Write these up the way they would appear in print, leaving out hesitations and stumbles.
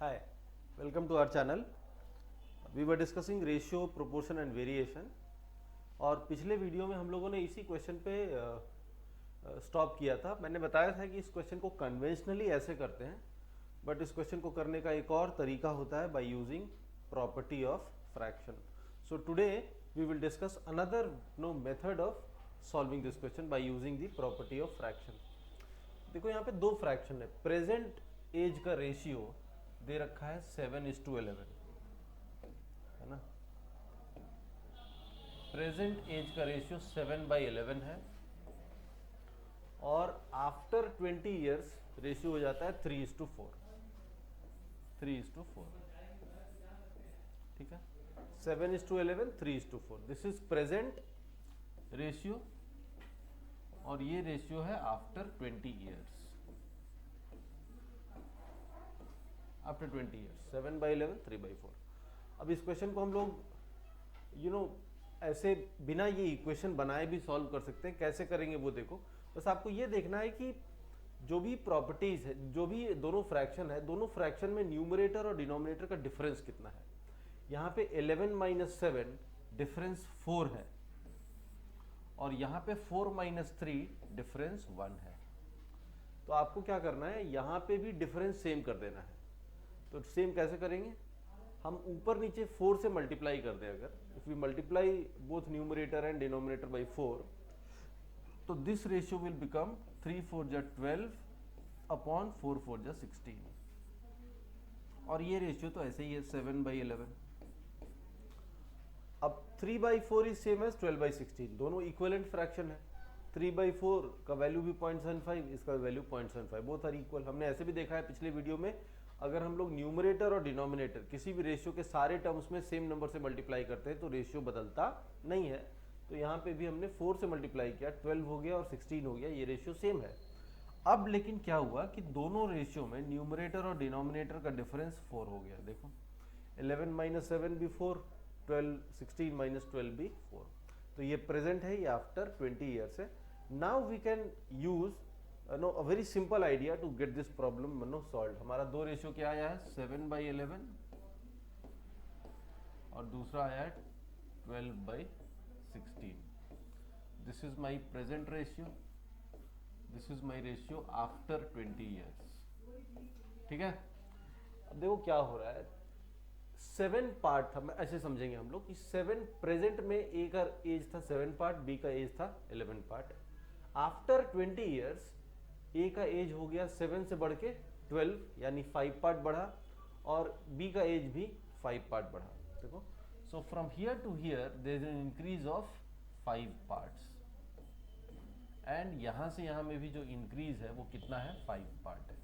Hi, welcome to our channel. We were discussing ratio, proportion and variation. और पिछले video में हम लोगों ने इसी क्वेश्चन पे स्टॉप किया था. मैंने बताया था कि इस क्वेश्चन को कन्वेंशनली ऐसे करते हैं, बट इस क्वेश्चन को करने का एक और तरीका होता है by using property of fraction. So today we will discuss another method of solving this question by using the property of fraction. देखो यहाँ पे दो फ्रैक्शन है. प्रेजेंट एज का रेशियो दे रखा है 7:11, है ना. प्रेजेंट एज का रेशियो 7/11 है और आफ्टर 20 ईयर्स रेशियो हो जाता है 3:4. 3:4, ठीक है. 7:11, 3:4. दिस इज प्रेजेंट रेशियो और ये रेशियो है आफ्टर 20 ईयर्स. After 20 years 7/11, 3/4. अब इस क्वेश्चन को हम लोग ऐसे बिना ये इक्वेशन बनाए भी सॉल्व कर सकते हैं. कैसे करेंगे वो देखो. बस आपको ये देखना है कि जो भी प्रॉपर्टीज है, जो भी दोनों फ्रैक्शन है, दोनों फ्रैक्शन में न्यूमरेटर और डिनोमिनेटर का डिफरेंस कितना है. यहाँ पे 11 - 7 डिफरेंस 4 है और यहाँ पे 4 - 3 डिफरेंस 1 है. तो आपको क्या करना है, यहाँ पे भी डिफरेंस सेम कर देना है. तो सेम कैसे करेंगे, हम ऊपर नीचे 4 से मल्टीप्लाई कर दें. अगर if we multiply both numerator and denominator by 4, तो this ratio will become 3 × 4 = 12 upon 4 × 4 = 16. और ये रेशियो तो ऐसे ही है 7/11. अब 3/4 इज सेम एज 12/16. दोनों इक्वलेंट फ्रैक्शन है. 3/4 का वैल्यू भी 0.75, इसका वैल्यू 0.75. Both are equal. हमने ऐसे भी देखा है पिछले वीडियो में, अगर हम लोग न्यूमरेटर और डिनोमिनेटर किसी भी रेशियो के सारे टर्म्स में सेम नंबर से मल्टीप्लाई करते हैं तो रेशियो बदलता नहीं है. तो यहाँ पे भी हमने 4 से मल्टीप्लाई किया, 12 हो गया और 16 हो गया. ये रेशियो सेम है. अब लेकिन क्या हुआ कि दोनों रेशियो में न्यूमरेटर और डिनोमिनेटर का डिफरेंस 4 हो गया. देखो 11 - 7 भी 4, 16 - 12 भी 4. तो ये प्रेजेंट है, ये आफ्टर 20 ईयर्स है. Now we can use a very simple idea to get this problem solve. हमारा दो रेशियो क्या आया है, 7/11 और दूसरा आया है 12/16. This is my present ratio, this is my ratio after 20 years. ठीक है. अब देखो क्या हो रहा है, 7 पार्ट था. ऐसे समझेंगे हम लोग कि 7 प्रेजेंट में ए का एज था 7 पार्ट, बी का एज था 11 पार्ट. आफ्टर 20 ईयर्स ए का एज हो गया 7 से बढ़ के 12, यानी 5 पार्ट बढ़ा, और बी का एज भी 5 पार्ट बढ़ा. देखो, so from here to here there is an increase of 5 parts, and यहां से यहां में भी जो इंक्रीज है वो कितना है, 5 पार्ट है.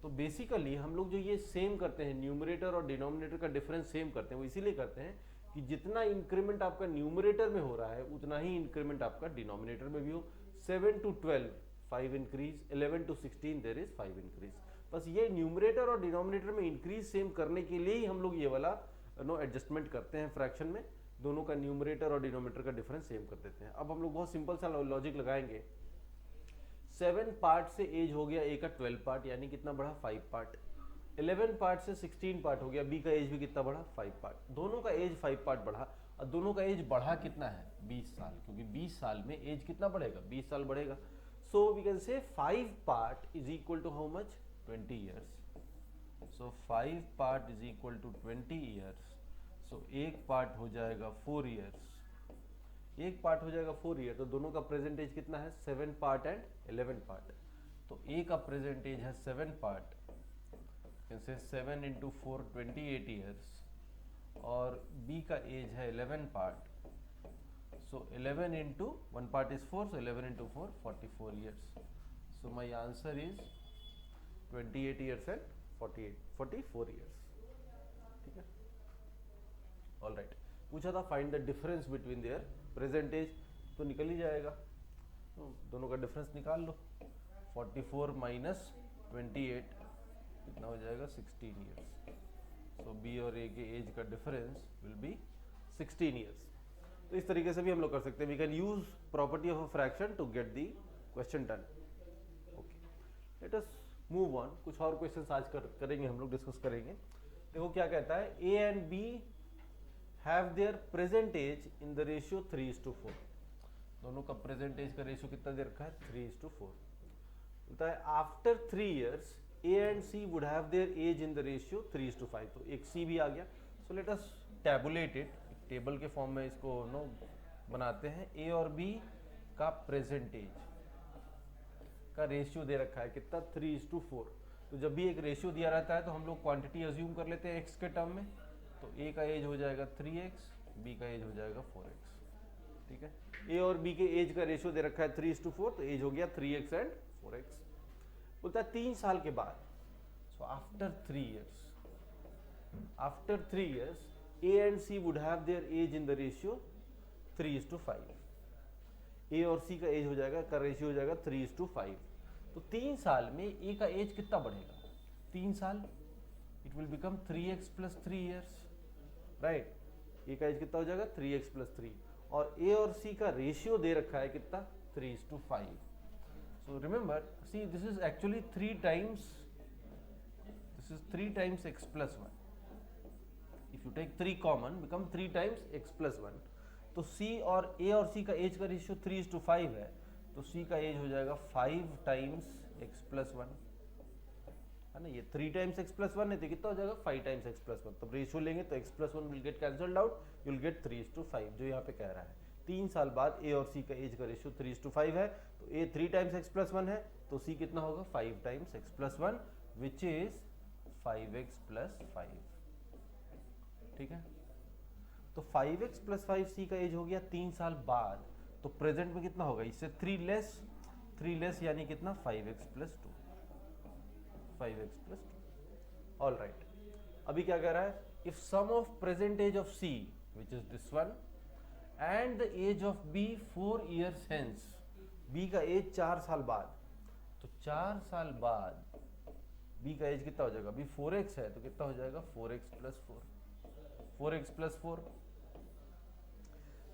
तो बेसिकली हम लोग जो ये सेम करते हैं, न्यूमरेटर और डिनोमिनेटर का डिफरेंस सेम करते हैं, वो इसीलिए करते हैं कि जितना इंक्रीमेंट आपका न्यूमरेटर में हो रहा है उतना ही इंक्रीमेंट आपका डिनोमिनेटर में भी हो. 7 to 12 5 increase, 11 to 16 there is 5 increase. बस ये न्यूमरेटर और डिनोमिनेटर में इंक्रीज सेम करने के लिए ही हम लोग ये वाला एडजस्टमेंट करते हैं फ्रैक्शन में. दोनों का न्यूमरेटर और डिनोमिनेटर का डिफरेंस सेम कर देते हैं. अब हम लोग बहुत सिंपल सा लॉजिक लगाएंगे. 7 पार्ट से एज हो गया ए का 12 पार्ट, यानी कितना बढ़ा, 5 पार्ट. 11 पार्ट से 16 पार्ट हो गया, बी का एज भी कितना बढ़ा, 5 पार्ट. दोनों का एज 5 पार्ट बढ़ा, और दोनों का एज बढ़ा कितना है, 20 साल. क्योंकि 20 साल में एज कितना बढ़ेगा, 20 साल बढ़ेगा. So we can say 5 part is equal to how much, 20 years. So 5 part is equal to 20 years. So एक पार्ट हो जाएगा 4 ईयर्स. एक पार्ट हो जाएगा 4 ईयर. तो दोनों का प्रेजेंट एज कितना है, 7 पार्ट एंड 11 पार्ट. तो ए का प्रेजेंट एज है 7 पार्ट, जैसे 7 × 4 28 ईयर्स, और बी का एज है 11 part. So 11 × 1 part is 4, so 11 × 4 44 years. So my answer is 28 years and 44 years. ठीक है. All right. पूछा था find the difference between their present age, तो निकल ही जाएगा. तो दोनों का डिफरेंस निकाल लो. 44 - 28 कितना हो जाएगा, 16 ईयर्स. सो बी और ए के एज का डिफरेंस विल बी 16 ईयर्स. तो इस तरीके से भी हम लोग कर सकते हैं. We can use property of a fraction to get the question done. Okay, let us move on, कुछ और क्वेश्चंस आज करेंगे हम लोग, डिस्कस करेंगे। देखो क्या कहता है, A and B have their present age in the ratio 3:4। दोनों का प्रेजेंट एज का रेशियो कितना दे रखा है, 3:4। बोलता है after 3 years A and C would have their age in the ratio 3:5। तो एक सी भी आ गया। So let us tabulate it, table के फॉर्म में इसको नो बनाते हैं। ए और बी का प्रेजेंट एज का रेशियो दे रखा है कितना, 3:4। तो जब भी एक रेशियो दिया रहता है तो हम लोग क्वांटिटी अज्यूम कर लेते हैं एक्स के टर्म में। तो ए का एज हो जाएगा 3x, बी का एज हो जाएगा 4x। ठीक है, ए और बी के एज का रेशियो दे रखा है 3:4, तो एज हो गया 3x एंड 4x। बोलता है 3 साल के बाद, so after 3 years A and C would have their age in the ratio 3:5। A और सी का एज हो जाएगा, का रेशियो हो जाएगा 3:5। तो 3 साल में ए का एज कितना बढ़ेगा, 3 साल, it will become 3x + 3 years, right. A का एज कितना हो जाएगा, 3x + 3, और ए और सी का रेशियो दे रखा है कितना, 3:5। So remember, C this is actually 3 times x + 1। If you take 3 common, become 3 times x + 1। तो C और A और C का एज का रेशियो 3:5 है, तो C का एज हो जाएगा 5 times x + 1, है ना। ये 3 times x + 1 है तो कितना हो जाएगा, 5 times x + 1। तब रेशियो लेंगे तो x + 1 will get cancelled out, you will gate 3:5, जो यहाँ पे कह रहा है। 3 साल बाद A और C का एज का रेशियो 3:5 है, तो A 3 times x + 1 है, तो C कितना होगा, 5 times x + 1, which is 5x + 5। ठीक है, तो 5x + 5 C का एज हो गया 3 साल बाद। तो प्रेजेंट में कितना होगा, इससे 3 लेस यानी कितना, 5x + 2, 5x + 2। ऑल राइट, अभी क्या कह रहा है, if sum of present age of C which is this one and the age of B 4 years hence, B का एज 4 साल बाद, तो 4 साल बाद B का एज कितना हो जाएगा, B 4x है तो कितना हो जाएगा, 4x + 4, 4x + 4।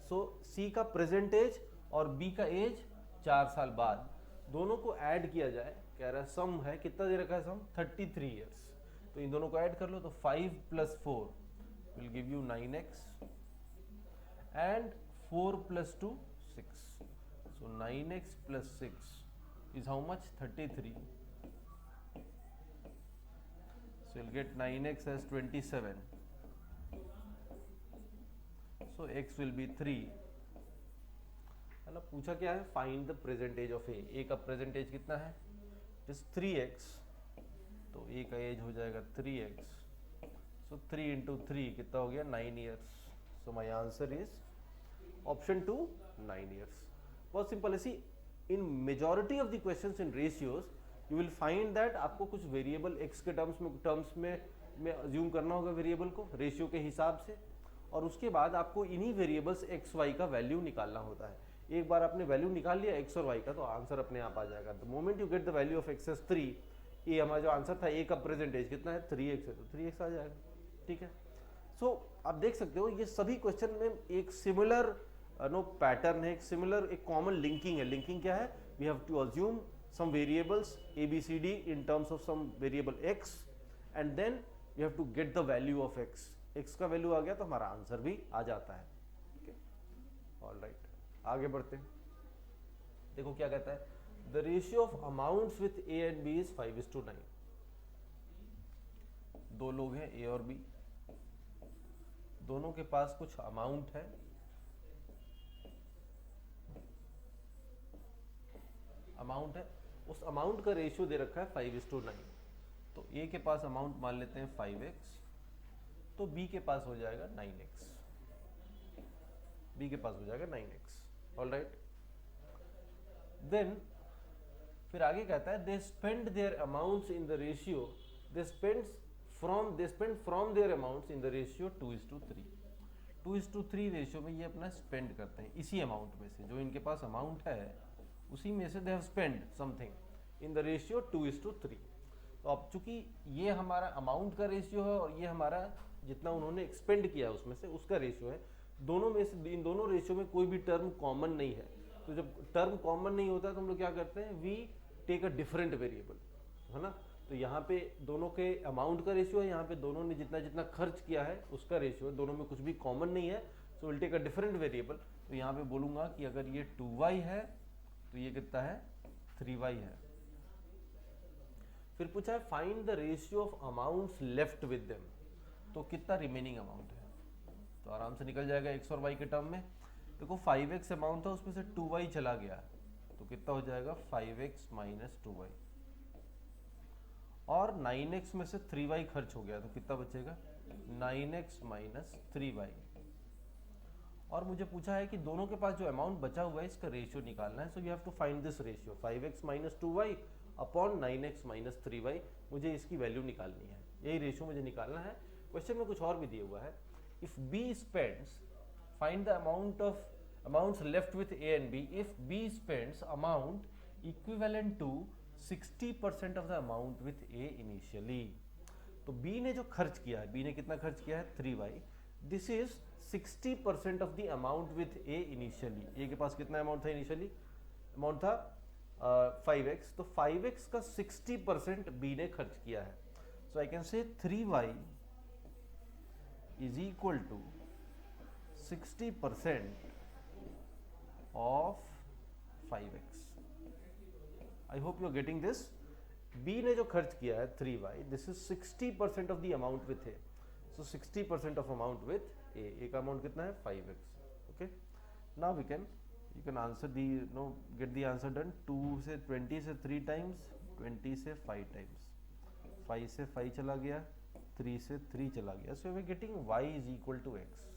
सो C का प्रेजेंट एज और B का एज 4 साल बाद, दोनों को ऐड किया जाए। कह रहा है सम है, कितना दे रखा है सम, 33 years। तो इन दोनों को ऐड कर लो, तो 5 + 4 will give you 9x and 4 + 2 6। So 9x + 6 is how much, 33। So you'll get 9x as 27, so x will be 3। मतलब पूछा क्या है, find the present age of A का प्रेजेंट एज कितना है, इट इज 3x, तो ए का एज हो जाएगा 3x। सो 3 × 3 कितना हो गया, 9 years। So my answer is option 2, 9 years। बहुत सिंपल है। See in majority of the questions in ratios you will find that आपको कुछ वेरिएबल x के टर्म्स में अज्यूम करना होगा वेरिएबल को रेशियो के हिसाब से, और उसके बाद आपको इन्हीं वेरिएबल्स x y का वैल्यू निकालना होता है। एक बार आपने वैल्यू निकाल लिया x और y का, तो आंसर अपने आप आ जाएगा। The moment you get the value of x as 3, ये हमारा जो आंसर था, a का प्रेजेंट एज कितना है, 3x है, तो 3x आ जाएगा। ठीक है, सो आप देख सकते हो ये सभी क्वेश्चन में एक सिमिलर नो पैटर्न है, एक सिमिलर, एक कॉमन लिंकिंग है। लिंकिंग क्या है, we have to assume some variables ABCD in terms of some variable x, and then we have to get the value of x। x का value आ गया तो हमारा आंसर भी आ जाता है। ओके, ऑल राइट, आगे बढ़ते हैं। देखो क्या कहता है, the ratio of amounts with A and B is 5:9। दो लोग हैं A और B, दोनों के पास कुछ अमाउंट है, उस अमाउंट का रेशियो दे रखा है 5:9। तो A के पास अमाउंट मान लेते हैं 5x, तो B के पास हो जाएगा 9x, B के पास हो जाएगा 9x। ऑल राइट, देन फिर आगे कहता है they spend their amounts in the ratio, they spend from their amounts in the ratio 2:3। 2:3 ratio में ये अपना स्पेंड करते हैं, इसी अमाउंट में से जो इनके पास अमाउंट है उसी में से they have spend something in the ratio 2:3। तो अब चूंकि ये हमारा अमाउंट का रेशियो है और ये हमारा जितना उन्होंने एक्सपेंड किया है उसमें से उसका रेशियो है, दोनों में से इन दोनों रेशियो में कोई भी टर्म कॉमन नहीं है। तो जब टर्म कॉमन नहीं होता तो हम लोग क्या करते हैं, we take a different variable, है ना। तो यहाँ पे दोनों के अमाउंट का रेशियो है, यहाँ पे दोनों ने जितना जितना खर्च किया है उसका रेशियो है, दोनों में कुछ भी कॉमन नहीं है, so will take a different variable. तो यहाँ पे बोलूँगा कि अगर ये 2y है तो ये कितना है 3y है। फिर पूछा है find the ratio of amounts left with them, तो कितना रिमेनिंग अमाउंट है, तो आराम से निकल जाएगा x और y के टर्म में। देखो 5x अमाउंट था, उसमें से 2y चला गया, तो कितना हो जाएगा 5x माइनस 2y, और 9x में से 3y खर्च हो गया, तो कितना बचेगा 9x माइनस 3y। और मुझे पूछा है कि दोनों के पास जो अमाउंट बचा हुआ है इसका रेशियो निकालना है, so you have to find this ratio 5x minus 2y upon 9x minus 3y, मुझे इसकी वैल्यू निकालनी है, यही रेशियो मुझे निकालना है। क्वेश्चन में कुछ और भी दिया हुआ है, if b spends find the amount of amounts left with a and b if b spends amount equivalent to 60% of the amount with a initially। तो b ने जो खर्च किया है, b ने कितना खर्च किया है 3y, this is 60% of the amount with a initially. a के पास कितना अमाउंट था इनिशियली, अमाउंट था 5x, तो 5x का 60% b ने खर्च किया है, सो आई can say 3y is equal to 60% of 5x। I hope you are getting this। B ने जो खर्च किया है 3y, this is 60% of the amount with A, so 60% of amount with A। A का अमाउंट कितना है 5x। okay, now you can answer the get the answer done। 2 से 20 से 3 times, 20 से 5 times, 5 से 5 चला गया, 3 से 3 चला गया, so we are getting y is equal to x।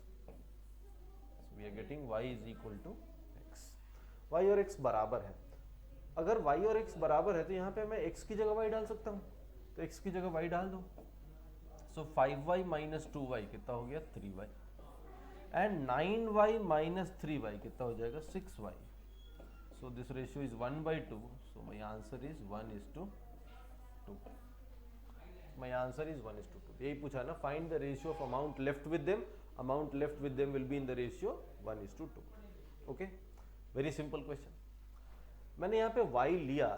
so we are getting y is equal to y और x बराबर है। अगर y और x बराबर है तो यहाँ पे मैं x की जगह y डाल सकता हूँ, तो x की जगह y डाल दो, सो 5y माइनस 2y कितना हो गया 3y, and 9y minus 3y कितना हो जाएगा 6y, so this ratio is 1/2, so my answer is 1:2। My answer is 1:2। यही पूछा ना, find the ratio of amount left with them, amount left with them will be in the ratio 1:2। Okay, very simple question. मैंने यहाँ पे y लिया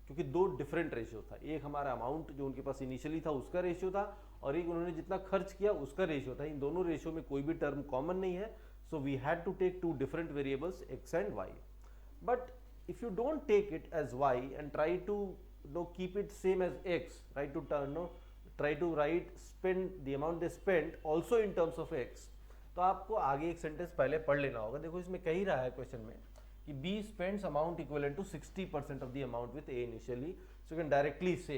क्योंकि दो different ratio था, एक हमारा अमाउंट जो उनके पास इनिशियली था उसका रेशियो था, और एक उन्होंने जितना खर्च किया उसका रेशियो था। इन दोनों रेशियो में कोई भी टर्म कॉमन नहीं है, so we had to take two different variables x and y। But if you don't take it as y and try to keep it same as x, try to write spend the amount they spent also in terms of x, तो आपको आगे एक sentence पहले पढ़ लेना होगा। देखो इसमें कह ही रहा है क्वेश्चन में कि b spends amount equivalent to 60% of the amount with a initially, so you can directly say,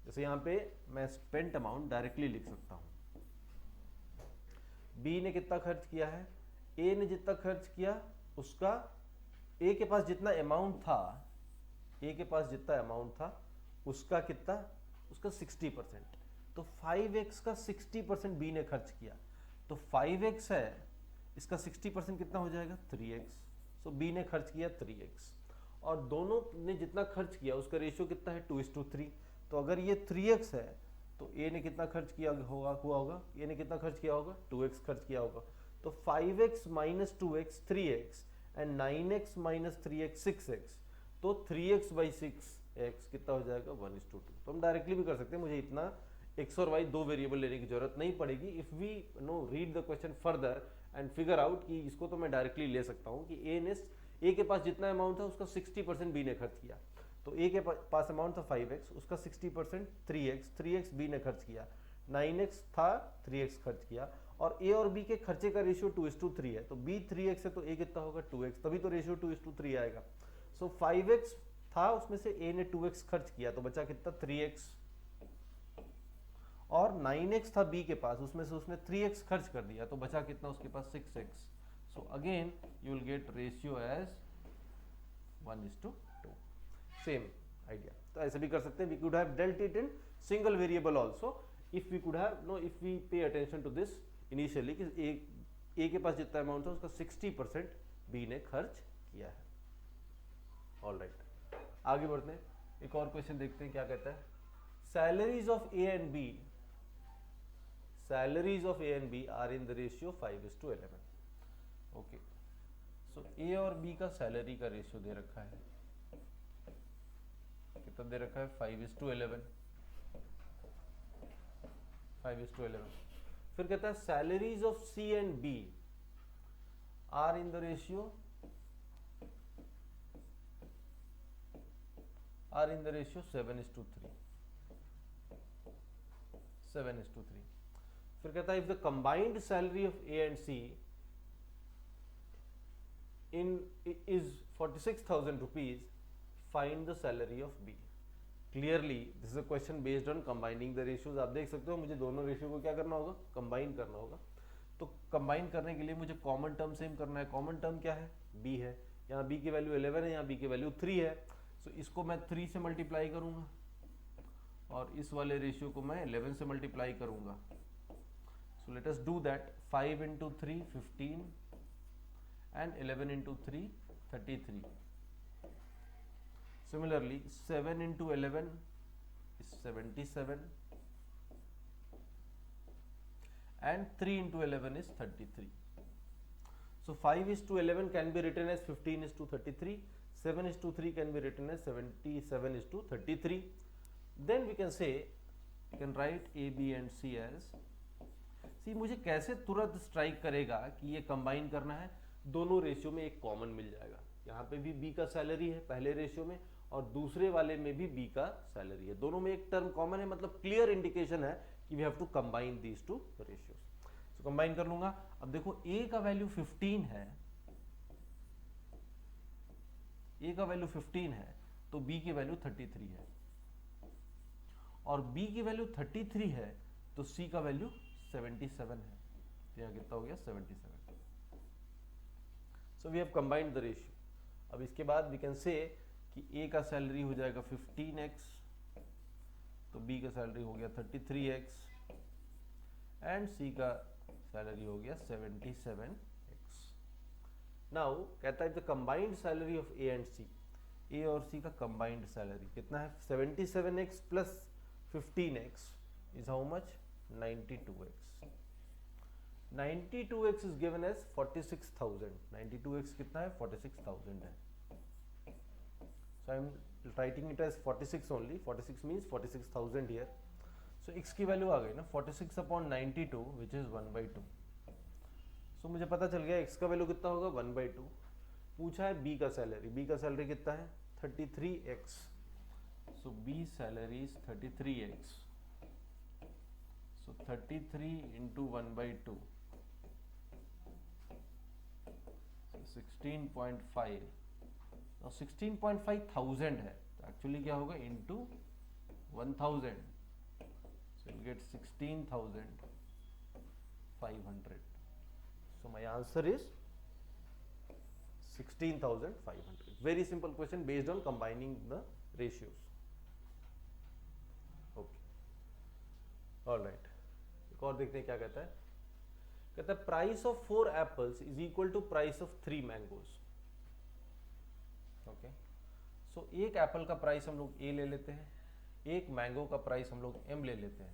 जैसे यहाँ पे मैं spent amount डायरेक्टली लिख सकता हूँ, b ने कितना खर्च किया है, a ने जितना खर्च किया उसका, a के पास जितना अमाउंट था, a के पास जितना अमाउंट था उसका कितना, उसका 60%, तो 5x का 60% b ने खर्च किया, तो 5x है, इसका 60% कितना हो जाएगा 3x, सो b ने खर्च किया 3x, और दोनों ने जितना खर्च किया उसका रेशियो कितना है 2:3। तो अगर ये 3x है तो a ने कितना खर्च किया होगा, a ने कितना खर्च किया होगा 2x खर्च किया होगा, तो 5x minus 2x 3x and 9x minus 3x 6x, तो 3x/6x कितना हो जाएगा 1:2। तो हम डायरेक्टली भी कर सकते हैं, मुझे इतना x और y दो वेरिएबल लेने की जरूरत नहीं पड़ेगी। If we read the question further and figure out कि इसको तो मैं डायरेक्टली ले सकता हूँ कि a के पास जितना अमाउंट था उसका 60% b ने खर्च किया, तो a के पास अमाउंट था 5x, उसका 60% 3x b ने खर्च किया, 9x था 3x खर्च किया, और a और b के खर्चे का रेशियो 2:3 है, तो b 3x है तो a कितना होगा 2x, तभी तो रेशियो 2:3 आएगा। सो 5x था, उसमें से a ने 2x खर्च किया तो बचा कितना 3x, और 9x था b के पास, उसमें से उसने 3x खर्च कर दिया तो बचा कितना उसके पास 6x। So again you will get ratio as 1:2। Same idea, तो ऐसे भी कर सकते हैं। We could have dealt it in single variable also if we could have if we pay attention to this initially कि a के पास जितना amount था उसका 60% b ने खर्च किया है। ऑलराइट, आगे बढ़ते हैं, एक और क्वेश्चन देखते हैं क्या कहता है। Salaries of A and B are in the ratio 5:11। Okay, so A और B का सैलरी का रेशियो दे रखा है, कितना दे रखा है 5:11। 5:11। फिर कहता है salaries of C and B are in the ratio 7:3। 7:3। फिर कहता है if the combined salary of A and C in is 46,000 rupees, find the salary of B. Clearly this is a question based on combining the ratios. आप देख सकते हो मुझे दोनों ratio को क्या करना होगा, कंबाइन करना होगा। तो कंबाइन करने के लिए मुझे कॉमन टर्म सेम करना है। कॉमन टर्म क्या है, बी है। यहाँ बी की वैल्यू 11 है, यहाँ बी की वैल्यू 3 है। सो इसको मैं 3 से मल्टीप्लाई करूंगा और इस वाले रेशियो को मैं 11 से मल्टीप्लाई करूंगा। सो let us do that. 5 into 3 15 and 11 into 3 33। Similarly 7 into 11 is 77 and 3 into 11 is 33. So 5:11 can be written as 15:33, 7:3 can be written as 77:33. Then we can say, we can write A, B and C as, सी मुझे कैसे तुरंत strike करेगा कि ये combine करना है, दोनों ratio में एक कॉमन मिल जाएगा। यहाँ पे भी बी का सैलरी है पहले रेशियो में और दूसरे वाले में भी बी का सैलरी है, दोनों में एक टर्म कॉमन है, मतलब क्लियर इंडिकेशन है कि we have to combine these two ratios. So combine कर लूंगा। अब देखो ए का वैल्यू 15 है, ए का वैल्यू 15 है तो बी की वैल्यू 33 है, और बी की वैल्यू 33 है तो सी का वैल्यू 77 है। तो यहाँ कितना हो गया 77। So we have combined the ratio. अब इसके बाद वी कैन से कि ए का सैलरी हो जाएगा 15x, तो बी का सैलरी हो गया 33x एंड सी का सैलरी हो गया 77x। नाउ कहता है the combined salary of A and C, A और सी का कंबाइंड सैलरी कितना है, 77x plus 15x is how much, 92x। 92x is given as 46,000। 92x कितना है, 46,000 है। So I am writing it as 46 only। 46 means 46,000 here। So x की value आ गई ना 46 upon 92 which is 1/2। So मुझे पता चल गया x का वैल्यू कितना होगा 1/2। पूछा है b का सैलरी, b का सैलरी कितना है 33x। So b salary is 33x। So 33 into 1/2, so 16.5। Now 16.5 thousand है तो एक्चुअली क्या होगा into 1000, so you'll get 16,500। So my answer is 16,500। Very simple question based on combining the ratios। Okay, all right। एक और देखते हैं क्या कहता है। कहता है price of 4 apples is equal to price of 3 mangoes. Okay, so एक एप्पल का प्राइस हम लोग ए ले लेते हैं, एक मैंगो का प्राइस हम लोग एम ले लेते हैं।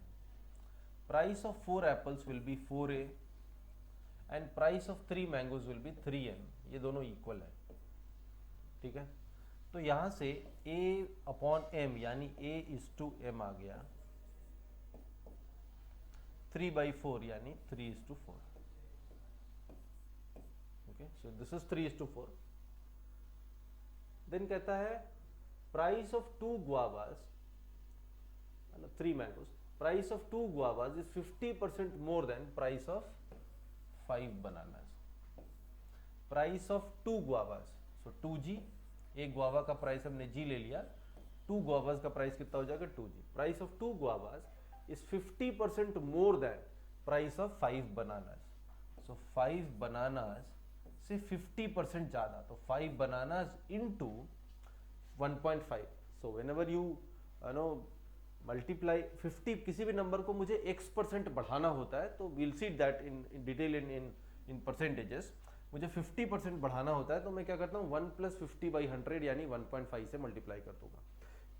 Price of 4 apples will be 4a and price of 3 mangoes will be 3m। ये दोनों इक्वल है, ठीक है। तो यहां से a अपॉन m यानी a इज टू m आ गया, 3/4 यानी 3:4। Okay, so this is 3:4। Then कहता है प्राइस ऑफ 2 guavas, मतलब 3 mangoes, price of 2 guavas is 50% more than price of 5 bananas. Price of 2 guavas, so 2g, एक गुआवा का price हमने g ले लिया, 2 guavas का प्राइस कितना हो जाएगा 2g। Price of 2 guavas is 50% more than price of 5 bananas। So 5 bananas से 50% ज्यादा, तो 5 bananas into 1.5। So whenever you know multiply 50, किसी भी नंबर को मुझे x% बढ़ाना होता है, तो we'll see that in detail in percentages। मुझे 50% बढ़ाना होता है तो मैं क्या करता हूँ 1 + 50/100 यानी 1.5 से मल्टीप्लाई कर दूंगा।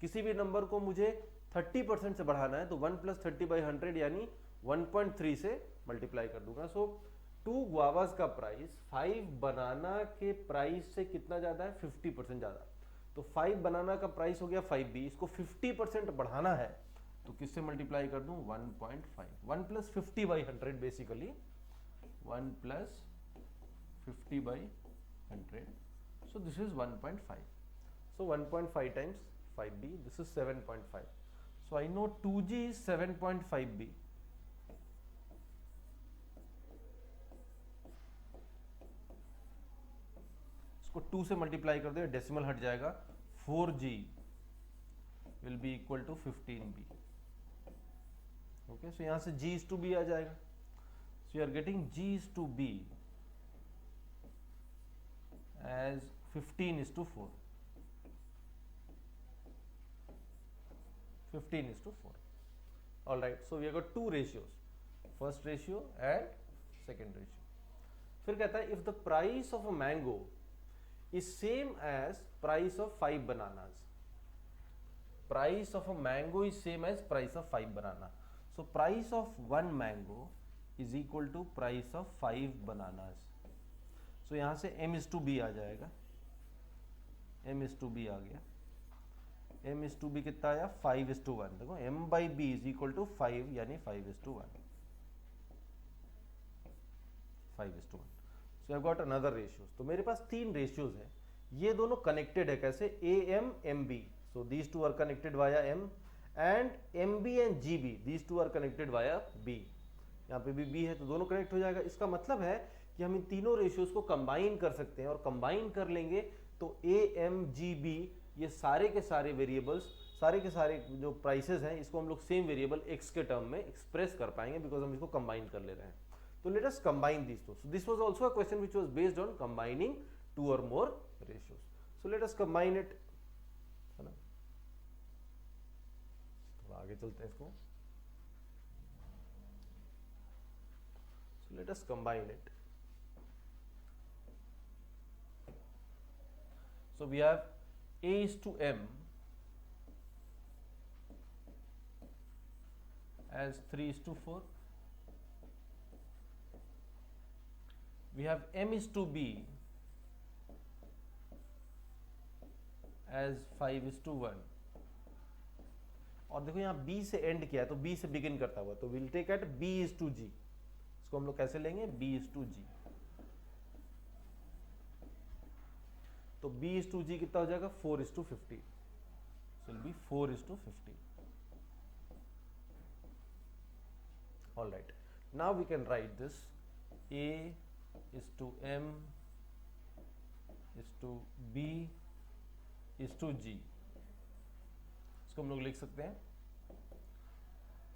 किसी भी नंबर को मुझे 30% से बढ़ाना है तो 1 + 30/100 यानी 1.3 से मल्टीप्लाई कर दूंगा। सो 2 guavas का प्राइस 5 बनाना के प्राइस से कितना ज्यादा है, 50% ज्यादा। तो 5 बनाना का प्राइस हो गया 5b, इसको 50% बढ़ाना है तो किससे मल्टीप्लाई कर दूं 1.5, 1 plus 50 by 100 basically, 1 plus 50 by 100, so this is 1.5, so 1.5 times 5b, this is 7.5, so I know 2g is 7.5b. इसको 2 से मल्टीप्लाई कर दो, डेसिमल हट जाएगा, 4g will be equal to 15b. Okay, so यहां से g is to b आ जाएगा, so you are getting g is to b as 15 is to 4, 15 is to 4. All right, so we have got two ratios, first ratio and second ratio. फिर कहता है if the price of a mango is same as price of 5 bananas, price of a mango is same as price of 5 banana, so price of 1 mango is equal to price of 5 bananas. so यहां से m is to b आ जाएगा, m is to b आ गया, m is to b कितना आया 5 is to 1, देखो m by b is equal to 5 यानी 5 is to 1, 5 is to 1. so I've got another ratios, तो मेरे पास 3 ratios है, ये दोनों connected है कैसे, am mb, so these two are connected via m, and mb and gb, these two are connected via b, यहाँ पे भी b है तो दोनों कनेक्ट हो जाएगा. इसका मतलब है कि हम इन तीनों रेशियोज को कंबाइन कर सकते हैं, और कंबाइन कर लेंगे तो a m g b ये सारे के सारे वेरिएबल्स, सारे के सारे जो प्राइसेस हैं, इसको हम लोग सेम वेरिएबल x के टर्म में एक्सप्रेस कर पाएंगे, बिकॉज हम इसको कंबाइन कर ले रहे हैं. तो let us combine this two. So this was also a question which was based on combining two or more ratios. So let us combine it, है ना. थोड़ा आगे चलते हैं इसको. So let us combine it. So we have a is to m as 3 is to 4. We have m is to b as 5 is to 1. और देखो यहाँ b से एंड किया है तो b से बिगिन करता हुआ, तो will take at b is to g. इसको हम लोग कैसे लेंगे, b is to g. तो b is to g कितना हो जाएगा 4 is to 50, so will be 4 is to 50. all right, now we can write this a is to m is to b is to g. इसको हम लोग लिख सकते हैं,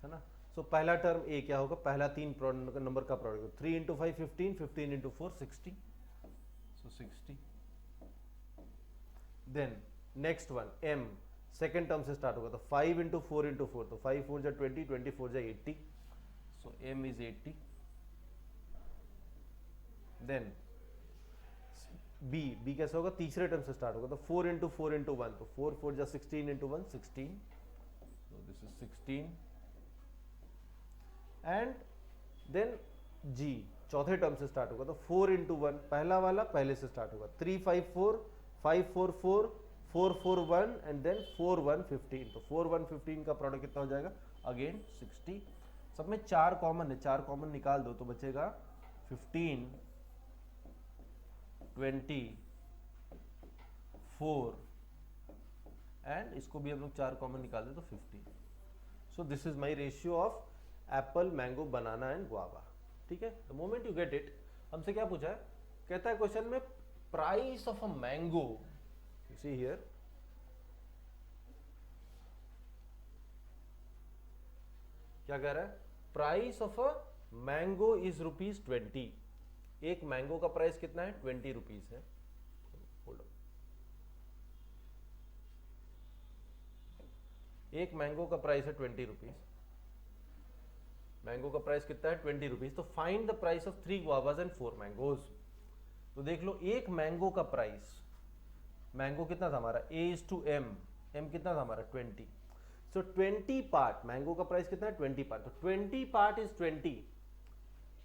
है ना. सो पहला टर्म a क्या होगा, पहला 3 नंबर का product, 3 into 5 15, 15 into 4 60, so 60. Then next one m second term से स्टार्ट होगा, तो 5 into 4 into 4, तो 5 4 जा 20, 24 जा 80, सो m is 80. देन b कैसे होगा, तीसरे टर्म से स्टार्ट होगा, तो 4 into 4 into 1, तो 4 4 जा 16 into 1 16, so this is 16. And then g चौथे टर्म से स्टार्ट होगा, तो 4 into 1 पहला वाला पहले से स्टार्ट होगा, 3 5 4 5 4 4 4 4 1 एंड देन 4 1 15, तो 4 1 15 का प्रोडक्ट कितना हो जाएगा, अगेन 60. सब में 4 कॉमन है, 4 कॉमन निकाल दो तो बचेगा 15 20 4 एंड इसको भी हम लोग 4 कॉमन निकाल दे तो 50. सो this is my ratio of Apple mango banana and guava. ठीक है, the moment you get it. हमसे क्या पूछा है, कहता है क्वेश्चन में price of a mango, you see here, क्या कह रहा है, price of a mango is ₹20. एक मैंगो का प्राइस कितना है, 20 रुपीज है. होल्ड ऑन, एक मैंगो का प्राइस है 20 रुपीज. मैंगो का प्राइस कितना है 20 रुपीज. तो find the price of 3 guavas and 4 mangoes. तो देख लो एक मैंगो का प्राइस, मैंगो कितना था हमारा, a is to m, m कितना था हमारा 20. सो 20 पार्ट, मैंगो का प्राइस कितना है 20 पार्ट, तो 20 पार्ट इज 20,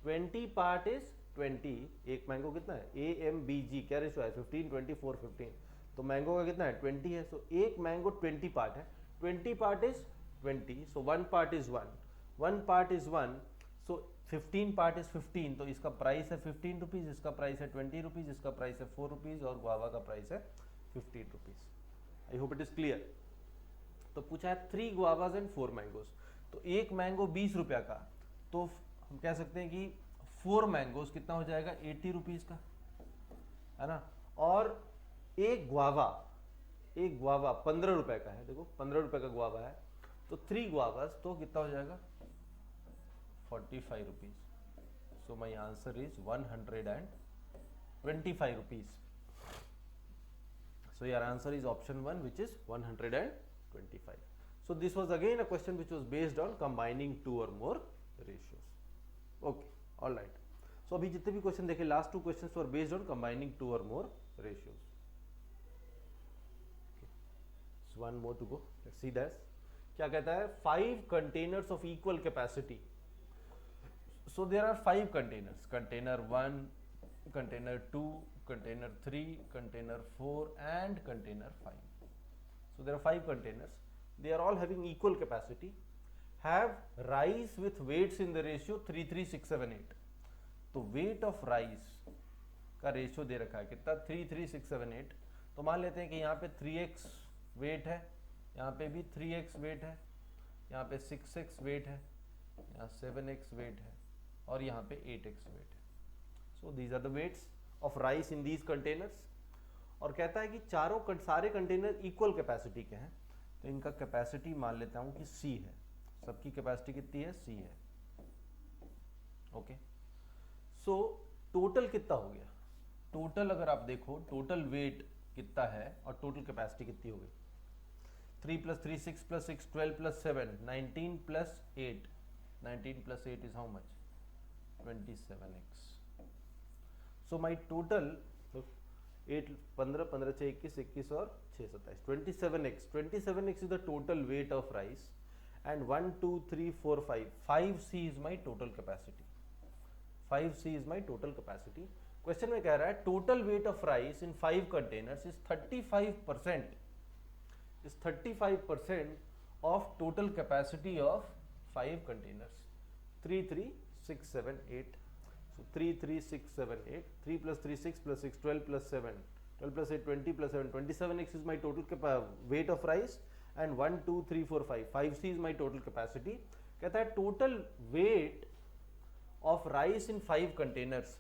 20 पार्ट इज 20. एक मैंगो कितना है, a m b g क्या रेशियो है 15 24 15, तो मैंगो का कितना है 20 है. सो एक मैंगो 20 पार्ट है, 20 part is 20, so one part is 1, so 15 part is 15, तो इसका प्राइस है 15 रुपीज, इसका प्राइस है 20 रुपीज, इसका प्राइस है 4 रुपीज और गुआवा का प्राइस है 15 rupees. I hope it is clear. तो पूछा है 3 गुआवाज एंड 4 मैंगोज, तो एक मैंगो 20 रुपया का, तो हम कह सकते हैं कि 4 मैंगोज कितना हो जाएगा 80 रुपीज का, है ना। और एक गुआवा 15 रुपए का है, देखो 15 रुपए का गुआवा है, तो 3 गुआवाज तो कितना हो जाएगा 45 rupees. So my answer is 125 rupees. So your answer is option 1, which is 125. So this was again a question which was based on combining 2 or more ratios. Okay, all right. So अभी जितने भी question देखे, last 2 questions were based on combining 2 or more ratios. Okay. So one more to go. Let's see this. क्या कहता है 5 containers of equal capacity. So there are 5 containers. Container 1, container 2, container 3, container 4 and container 5. So there are 5 containers. They are all having equal capacity, have rice with weights in the ratio 3, 3, 6, 7, 8. तो weight of rice का ratio दे रखा है कितना 3, 3, 6, 7, 8। तो मान लेते हैं कि यहाँ पे 3x वेट है, यहाँ पे भी 3x वेट है, यहाँ पे 6x वेट है, यहाँ 7x वेट है और यहाँ पे 8x वेट है। So these are the weights of rice in these containers. और कहता है कि सारे कंटेनर इक्वल कैपेसिटी के हैं, तो इनका कैपेसिटी मान लेता हूं कि C है, सबकी कैपेसिटी कितनी है C है। ओके, सो टोटल कितना हो गया, टोटल अगर आप देखो टोटल वेट कितना है और टोटल कैपेसिटी कितनी हो गई 3 + 3 6 + 6 12 + 7 19 + 8, 19 + 8 is how much 27x. So my total 8 15 15 6 21 21 और 6 27x 27x is the total weight of rice and 1 2 3 4 5C is my total capacity. 5C is my total capacity. Question में कह रहा है total weight of rice in 5 containers is 35%, is 35% of total capacity of 5 containers 3 3 6 7 8. So 3 3 6 7 8, 3 + 3 6 + 6 12 + 7 12 + 8 20 + 7 27x is my total weight of rice and 1 2 3 4 5C is my total capacity. कहता है total weight of rice in 5 containers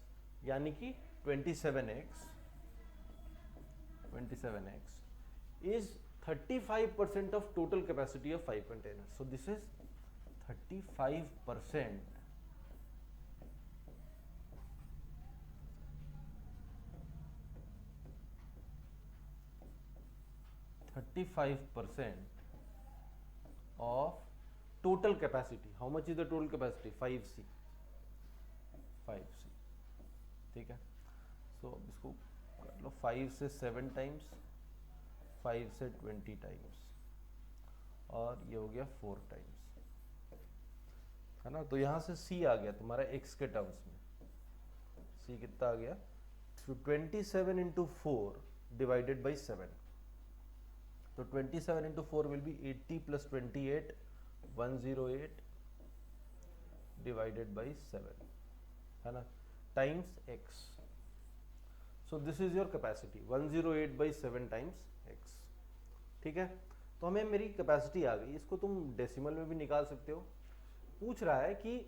यानी कि 27x is 35% of total capacity of 5 containers. So this is 35%. 35% of total capacity. How much is the total capacity? 5C. ठीक है, सो अब इसको कर लो 5 से 7 टाइम्स, 5 से 20 टाइम्स और ये हो गया 4 टाइम्स, है ना। तो यहाँ से C आ गया तुम्हारा x के टर्म्स में, C कितना आ गया 27 × 4 डिवाइडेड बाई 7. तो 27 × 4 will be 80 + 28 108 divided by 7, है ना, times x. So this is your capacity 108 by 7 times x. ठीक है, तो हमें मेरी कैपेसिटी आ गई, इसको तुम डेसिमल में भी निकाल सकते हो। पूछ रहा है कि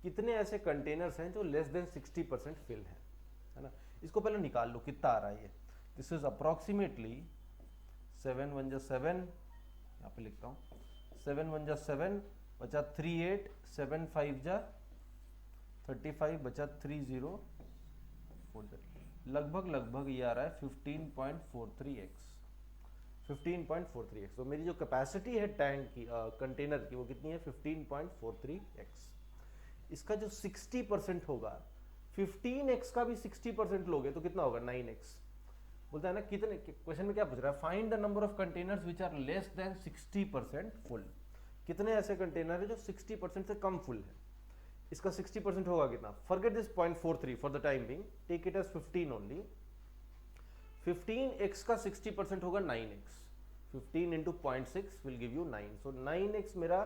कितने ऐसे कंटेनर्स हैं जो लेस देन 60% फिल है ना। इसको पहले निकाल लो कितना आ रहा है ये। दिस इज अप्रोक्सीमेटली 7 1 जा 7, यहाँ पे लिखता हूँ 7 1 जा 7 बचा 3 8, 7 5 जा 35 बचा 3 0 4 0, लगभग ये आ रहा है 15.43x, 15.43x। तो मेरी जो कैपेसिटी है टैंक की कंटेनर की वो कितनी है 15.43x। इसका जो 60% होगा 15x का भी 60% लोगे तो कितना होगा 9x। बोलता है ना कितने, क्वेश्चन में क्या पूछ रहा है, find the number of containers which are less than 60% full. कितने ऐसे कंटेनर है जो 60% से कम फुल है। इसका 60% होगा कितना, forget this 0.43 for the time being, take it as 15 only. 15x का 60% होगा 9x, 15 into 0.6 will give you 9. So 9x मेरा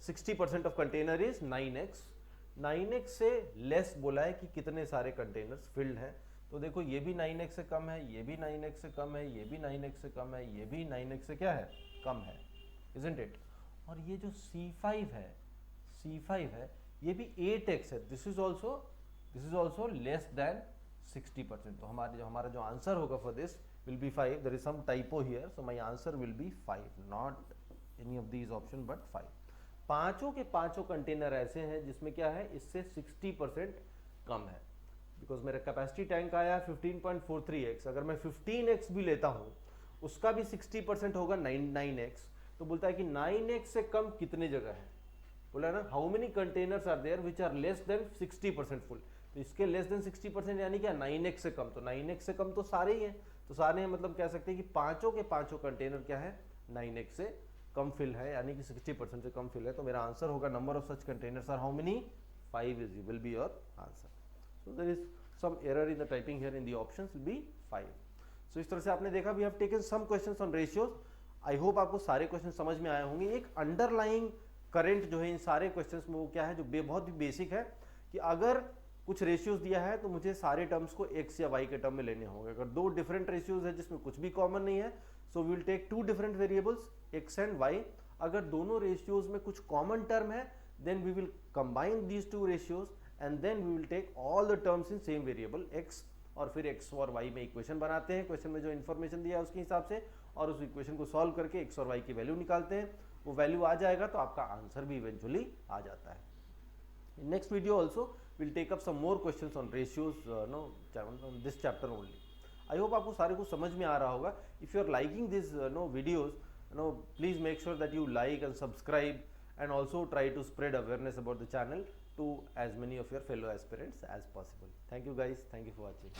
60% of container is 9x. 9x से लेस बोला है कि कितने सारे कंटेनर्स फिल्ड हैं. तो देखो ये भी 9x से कम है, ये भी 9x से कम है, ये भी 9x से कम है, ये भी 9x से क्या है, कम है, isn't it? और ये जो C5 है ये भी 8x है. This is also less than 60%. तो हमारा जो आंसर होगा for this will be 5. There is some typo here, so my answer will be 5, not any of these option but 5. पांचों के पांचों कंटेनर ऐसे हैं जिसमें क्या है, इससे 60% कम है. बिकॉज मेरा कैपेसिटी टैंक आया 15.43x. अगर मैं 15x भी लेता हूं उसका भी 60% होगा 9x. तो बोलता है कि 9x से कम कितने जगह है, बोला ना how many containers are there which are less than 60% full. तो इसके लेस देन 60% यानी क्या, 9x से कम. तो 9x से कम तो सारे ही हैं. तो सारे हैं मतलब कह सकते हैं कि पांचों के पांचों कंटेनर क्या है, 9x से कम फिल है, यानी कि 60% से कम फिल है. तो मेरा आंसर होगा number of such containers are how many, 5 is will be your answer. So there is some error in the typing here in the options will be 5. So इस तरह से आपने देखा we have taken some questions on ratios. I hope आपको सारे question समझ में आए होंगे. एक अंडरलाइंग करंट जो है इन सारे क्वेश्चंस में वो क्या है, जो बहुत ही बेसिक है कि अगर कुछ रेशियोज दिया है तो मुझे सारे टर्म्स को x या y के टर्म में लेने होंगे. अगर दो डिफरेंट रेशियोज है जिसमें कुछ भी कॉमन नहीं है, so we will take two different variables x and y. अगर दोनों रेशियोज में कुछ कॉमन टर्म है then we will combine these two ratios and then we will take all the terms in same variable x, और फिर x और y में equation बनाते हैं. क्वेश्चन में जो इन्फॉर्मेशन दिया है उसके हिसाब से, और उस इक्वेशन को सॉल्व करके x और y की वैल्यू निकालते हैं. वो वैल्यू आ जाएगा तो आपका आंसर भी इवेंचुअली आ जाता है. Next video also will take up some more questions on ratios this chapter only. I hope आपको सारे कुछ समझ में आ रहा होगा. If you are liking this videos, please make sure that you like and subscribe and also try to spread awareness about the channel to as many of your fellow aspirants as possible. Thank you guys. Thank you for watching.